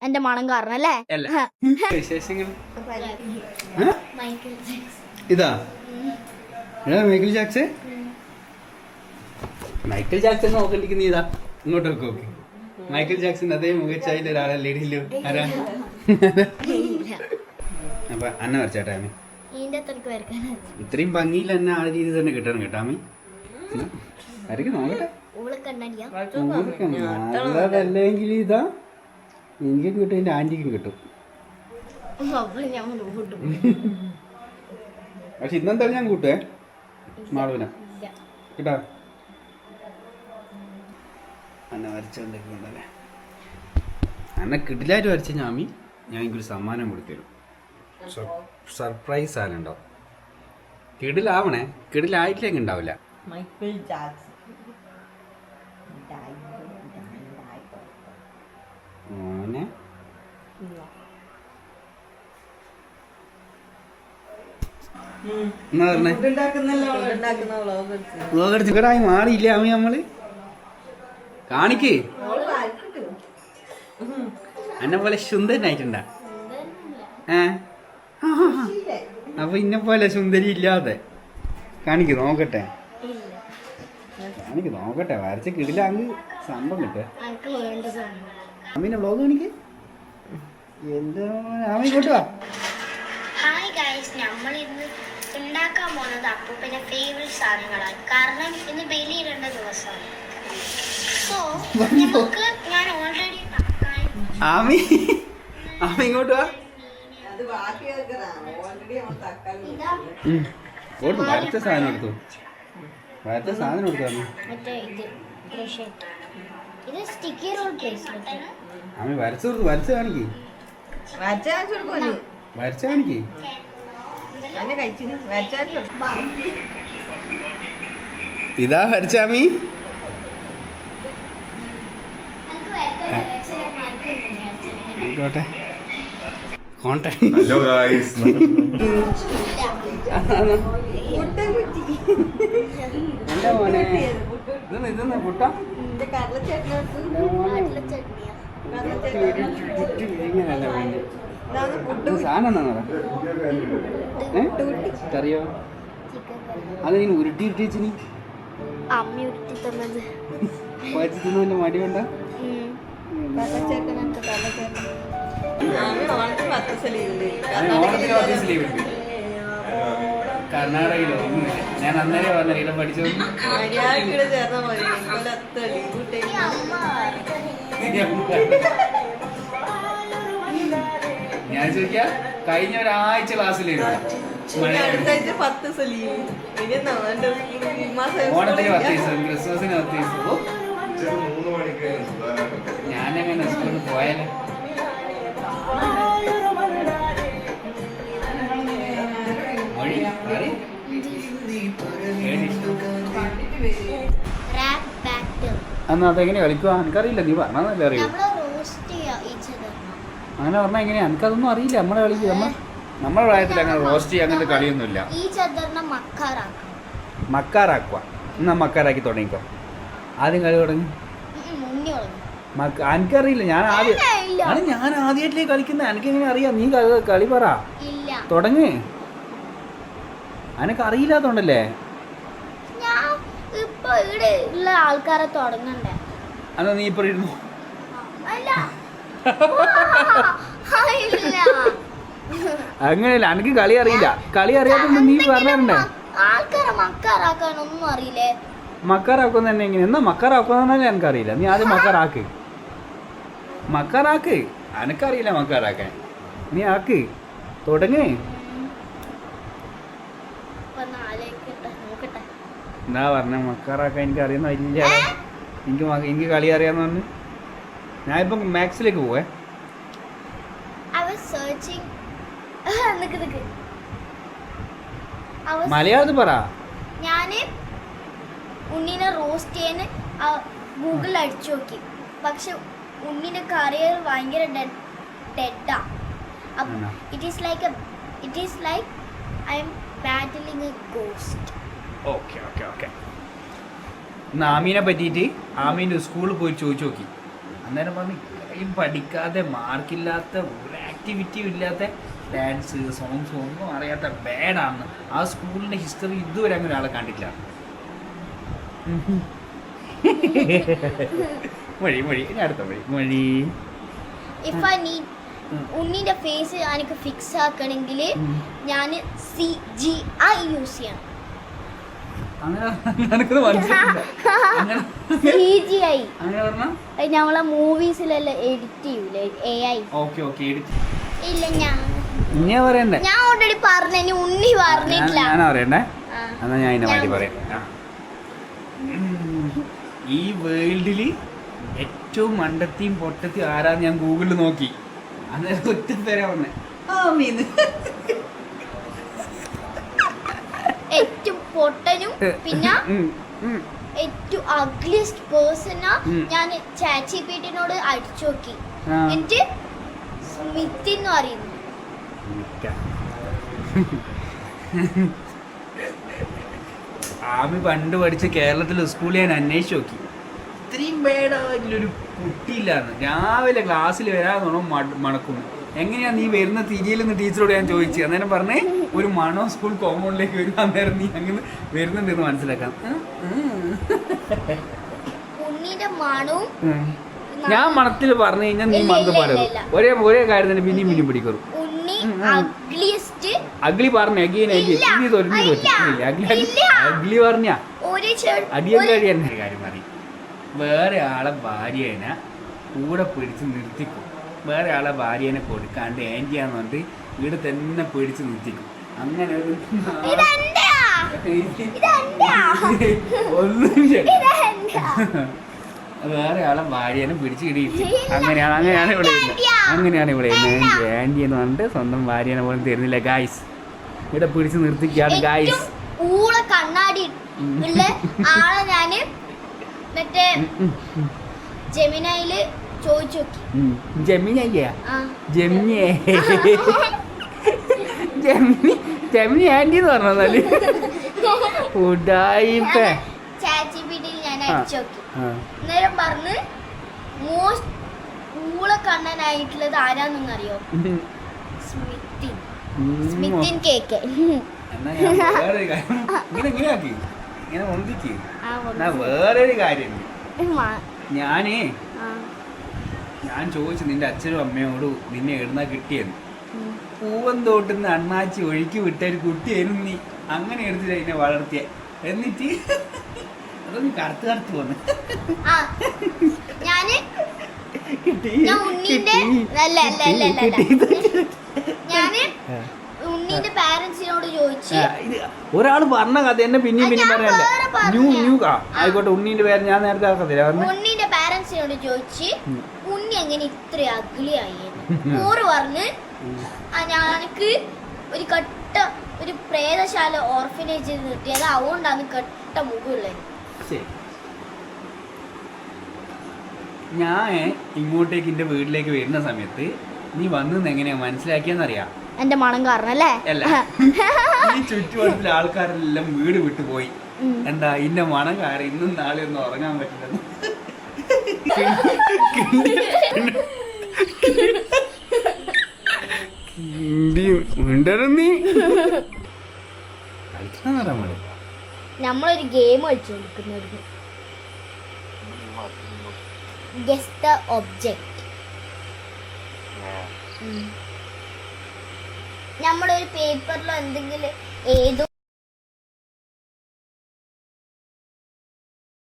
എന്റെ മണം കാരണം അല്ലേ? ഇതാ മൈക്കിൾ ജാക്സൺ. മൈക്കിൾ ജാക്സൺ നോക്കണ്ടിരിക്കുന്ന ഇതാ ഇങ്ങോട്ടൊക്കെ നോക്കി. മൈക്കിൾ ജാക്സൺ അതേ മുഖച്ചായ ഒരാളല്ലേ ഇടില്ലോ. ആരാ? അപ്പൊ അന്ന വരച്ചാട്ടാ അമ്മി. ഇത്രയും ഭംഗിയിൽ തന്നെ ആ രീതി തന്നെ കിട്ടണം കേട്ടോ അമ്മി. ആരൊക്കെ നോക്കട്ടെ. നല്ലതല്ലെങ്കിൽ ഇതാ എനിക്കും കിട്ടും, എന്റെ ആന്റിക്കും കിട്ടും. പക്ഷെ ഇന്നെന്തായാലും ഞാൻ കൂട്ടേ മാളൂന കേട്ടാ. അന്ന വരച്ചോണ്ടല്ലേ അന്ന കിടിലായിട്ട് വരച്ച ഞാമി ഞാൻ എനിക്കൊരു സമ്മാനം കൊടുത്തരും. സർപ്രൈസ് സാധനം ഉണ്ടാവും. കിടിലാവണേ, കിടിലായിട്ടില്ലെങ്കിൽ ഉണ്ടാവില്ല. മൈക്കിൾ ജാക്സൺ മോനെ വ്ളോഗെടുത്തിക്കടായി മാറിയില്ല അമ്മ നമ്മള് കാണിക്ക്. എന്നെ പോലെ സുന്ദരനായിട്ടുണ്ടാ. അപ്പൊ ഇന്നെ പോലെ സുന്ദരി ഇല്ലാതെ കാണിക്ക് നോക്കട്ടെ. കാണിക്ക് നോക്കട്ടെ. വരച്ച കിടിലാങ്ക് സംഭവം കിട്ടേ. അമ്മീനെ വ്ളോഗ് കാണിക്ക്. എന്താ അമ്മ ഇങ്ങോട്ട് വാ. ഹായ് ഗൈസ്, നമ്മൾ ഇന്ന് ഉണ്ടാക്കാൻ പോകുന്നത് അപ്പൂപ്പന്റെ ഫേവറേറ്റ് സാധനങ്ങളാണ്. കാരണം ഇന്ന് ബലിയിടേണ്ട ദിവസമാണ്. സോ നമുക്ക് ഞാൻ ഓൾറെഡി ആമി ഇങ്ങോട്ട് വാ. വരച്ച സാധനം എടുത്തു. വരച്ച സാധനം എടുത്തു ആമി. വരച്ചു കൊടുത്തു. വരച്ച് കാണിക്ക്. വരച്ച കാണിക്ക്. ഇതാ വരച്ചാമി. ആയിക്കോട്ടെ. Hello guys. എന്റെ മോനെ ഇതെന്ന് പുട്ട സാധനം അറിയോ? അത് നീ ഉരുട്ടി ഉരുട്ടിച്ചിനി അമ്മി ഉരുട്ടി തന്നത് വരച്ചിട്ടൊന്നുമില്ല. മടി വേണ്ട. കർണാടകയിലോ ഞാൻ അന്നേരം വന്ന ഇവിടെ പഠിച്ചു. ഞാൻ ചോദിക്കാ കഴിഞ്ഞ ഒരാഴ്ച ക്ലാസ്സിലായിരുന്നു. ഓണത്തിന് 10 ദിവസം, ക്രിസ്മസിന് 10 ദിവസം. ഞാനെങ്ങനെ സ്കൂളിൽ പോയാലേ. അന്ന് അതെങ്ങനെ കളിക്കുക എനിക്കറിയില്ല. നീ പറഞ്ഞാൽ അറിയോ? അങ്ങനെ പറഞ്ഞാൽ എങ്ങനെയാ? എനിക്കതൊന്നും അറിയില്ല. നമ്മളെ കളി നമ്മളെ പ്രായത്തിൽ അങ്ങനെ റോസ്റ്റ് ചെയ്യാൻ അങ്ങനത്തെ കളിയൊന്നുമില്ല. മക്കാറാക്കുക. എന്നാ മക്കാറാക്കി തുടങ്ങിക്കോ. ആദ്യം കളി തുടങ്ങി. എനിക്കറിയില്ല. ഞാൻ ആദ്യമായിട്ടേ കളിക്കുന്നത്. എനിക്കെങ്ങനെ അറിയാം? നീ കളി പറ. തുടങ്ങ്. എനക്ക് അറിയില്ലാത്തോണ്ടല്ലേ. ആൾക്കാരെ തുടങ്ങണ്ടേ? അന്നാ നീ ഇപ്പൊ ഇരുന്നു. അങ്ങനെയല്ല. എനിക്ക് കളി അറിയില്ല. കളി അറിയാത്തോണ്ട് നീ പറഞ്ഞേ. ആൾക്കാരെ മക്കാറാക്കാനൊന്നും അറിയില്ലേ? മക്കാറാക്കുന്ന തന്നെ എങ്ങനെ? എന്നാ മക്കാറാക്കുന്നതന്നെ എനിക്കറിയില്ല. നീ ആദ്യം മക്കാറാക്ക്. എനക്കറിയില്ല മക്കാറാക്കാൻ. നീ ആക്ക്. തുടങ്ങ്. എന്താ പറഞ്ഞ മക്കാറാക്കാൻ എനിക്ക് അറിയുന്ന ഇല്ല. എനിക്ക് കളി അറിയാന്ന് പറഞ്ഞു. ഞാൻ ഇപ്പൊ മാത്സിലേക്ക് പോവേ. മലയാളത്തിൽ പറ. ഞാന് ഉണ്ണിനെ റോസ്റ്റ് ചെയ്യാൻ ഗൂഗിളിൽ അടിച്ചു നോക്കി. പക്ഷെ ഉണ്ണിന്റെ കരിയർ ഭയങ്കര ഡെഡാ. It is like I am battling a ghost. Okay. ഇന്ന് ആമീനെ പറ്റിയിട്ട് ആമീൻ്റെ സ്കൂളിൽ പോയി ചോദിച്ചു നോക്കി. അന്നേരം പറഞ്ഞു ഈ പഠിക്കാതെ മാർക്കില്ലാത്ത ഒരു ആക്ടിവിറ്റിയും ഇല്ലാത്ത ഡാൻസ് സോങ്സ് ഒന്നും അറിയാത്ത ബാഡാണ്. ആ സ്കൂളിൻ്റെ ഹിസ്റ്ററി ഇതുവരെ അങ്ങനെ ആളെ കണ്ടിട്ടില്ല. മഴി മഴി ഇനി അടുത്ത മഴി മഴി. ഇപ്പൊ നീ ഉണ്ണിന്റെ ഫേസ് എനിക്ക് ഫിക്സ് ആക്കണമെങ്കിൽ ഞാൻ CGI യൂസ് ചെയ്യണം. CGI ഞങ്ങളെ മൂവീസിലെല്ലാം എഡിറ്റ് ചെയ്യൂലേ AI. ഇല്ല ഞാൻ ഓൾറെഡി പറഞ്ഞു, ഉണ്ണി പറഞ്ഞിട്ടില്ല. എന്നാ ഞാൻ ഇതിനെ മാറ്റി പറയാം. ഈ വേൾഡില് ഏറ്റവും മണ്ടത്തിയും പൊട്ടത്തിയും ആരാന്ന് ഞാൻ ഗൂഗിളിൽ നോക്കി. അന്നേരം ഒറ്റ പേരാ പറഞ്ഞേ, ഏറ്റവും പൊട്ടനും പിന്നെ ഏറ്റവും അഗ്ലിയസ്റ്റ് പേഴ്സണാ ഞാൻ ChatGPT-നോട് അടിച്ചു നോക്കി. എന്നിട്ട് സ്മിത്ത് എന്ന് പറയുന്നു. ആമി പണ്ട് പഠിച്ച കേരളത്തിലെ സ്കൂളിൽ ഞാൻ അന്വേഷിച്ച് നോക്കി. ഇത്രയും പേടൊരു കുട്ടിയില്ലാന്ന്. രാവിലെ ക്ലാസ്സിൽ വരാതെ മണക്കുന്നു. എങ്ങനെയാ നീ വരുന്ന തിരിയിലെന്ന് ടീച്ചറോട് ഞാൻ ചോദിച്ചു. അന്നേരം പറഞ്ഞേ ഒരു മണോ സ്കൂൾ കോമ്പൗണ്ടിലേക്ക് വരും. അന്നേരം നീ അങ്ങനെ വരുന്നുണ്ടെന്ന് മനസ്സിലാക്കാം. ഉണ്ണിന്റെ മണവും ഞാൻ മണത്തിൽ പറഞ്ഞു കഴിഞ്ഞാൽ നീ മണത്ത് പറയും. ഒരേ കാര്യം തന്നെ പിന്നെയും പിന്നെയും പിടിക്കും. അഗ്ലി പറഞ്ഞ അഗ്ലി പറഞ്ഞ അടിയൻ കഴിയുന്ന കാര്യം പറയും. വേറെ ആളെ ഭാര്യേനെ കൂടെ പിടിച്ച് നിർത്തിക്കും. വേറെ ആളെ ഭാര്യേനെ കൊടുക്കാണ്ട് ആൻറ്റിയാന്ന് പറഞ്ഞിട്ട് ഇവിടെ തന്നെ പിടിച്ച് നിർത്തിക്കും. അങ്ങനെ ഒരു വേറെ ആളെ ഭാര്യേനെ പിടിച്ച് കിടിയിട്ട് അങ്ങനെയാണ് ഇവിടെ ആൻറ്റി എന്ന് പറഞ്ഞിട്ട് സ്വന്തം ഭാര്യേനെ പോലും തരുന്നില്ല ഗായ്സ്. ഇവിടെ പിടിച്ച് നിർത്തിക്കാണ് ഗായ്സ്. കണ്ണാടി ആളെ ഞാന് മറ്റേ ജെമിനയില് ചോദിച്ചു നോക്കി. ജെമിനി ആൻറ്റി എന്ന് പറഞ്ഞാല് ChatGPT-യിൽ ഞാൻ അടിച്ചു നോക്കി. അന്നേരം പറഞ്ഞ് ഊള കണ്ണനായിട്ടുള്ളത് ആരാന്നൊന്നും അറിയോ? സ്മിത്തിൻ കേക്ക്. വേറൊരു കാര്യം ഞാൻ ചോദിച്ചു നിന്റെ അച്ഛനും അമ്മയോടും നിന്നെ എഴുന്നാ കിട്ടിയെന്ന്. പൂവന്തോട്ടിന്ന് അണ്ണാച്ചി ഒഴുക്കി വിട്ട ഒരു കുട്ടിയായിരുന്നു നീ. അങ്ങനെ എടുത്തിട്ട് അതിനെ വളർത്തിയ. എന്നിട്ട് അതൊന്ന് കറുത്ത് വന്ന് ഉണ്ണീന്റെ പാരന്റ്സിനോട് ചോദിച്ചു. ഒരാള് പറഞ്ഞ കഥ എന്നെ പിന്നെയും പറയല്ലേ. ആയിക്കോട്ടെ, ഉണ്ണീന്റെ പേര് ഞാൻ നേരത്തെ ആക്കത്തില്ല. ഉണ്ണീന്റെ പാരന്റ്സിനോട് ചോദിച്ച് ഉണ്ണി എങ്ങനെ ഇത്ര അഗ്ലി ആയി പറഞ്ഞ് ഞാനക്ക് ഒരു പ്രേതശാല ഓർഫനേജിൽ നിർത്തിയത്. അതുകൊണ്ടാണ് കെട്ട മുഖമുള്ളത്. ഞാൻ ഇങ്ങോട്ടേക്ക് എന്റെ വീട്ടിലേക്ക് വരുന്ന സമയത്ത് നീ വന്നെന്ന് എങ്ങനെയാ മനസ്സിലാക്കിയെന്നറിയാം? എന്റെ മണം കാരണം അല്ലേ? അല്ല, ഈ ചുറ്റുവട്ടത്തിലെ ആൾക്കാരെല്ലാം വീട് വിട്ടു പോയി. എന്താ ഇന്റെ മണം കാരണം ഇന്നും നാളെ ഒന്നും ഉറങ്ങാൻ പറ്റില്ലെന്ന്. നമ്മളൊരു ഗെയിം കളിച്ചോണ്ടിരിക്കുന്നത്. Guess the object. നമ്മളൊരു പേപ്പറിലോ എന്തെങ്കിലും ഏതോ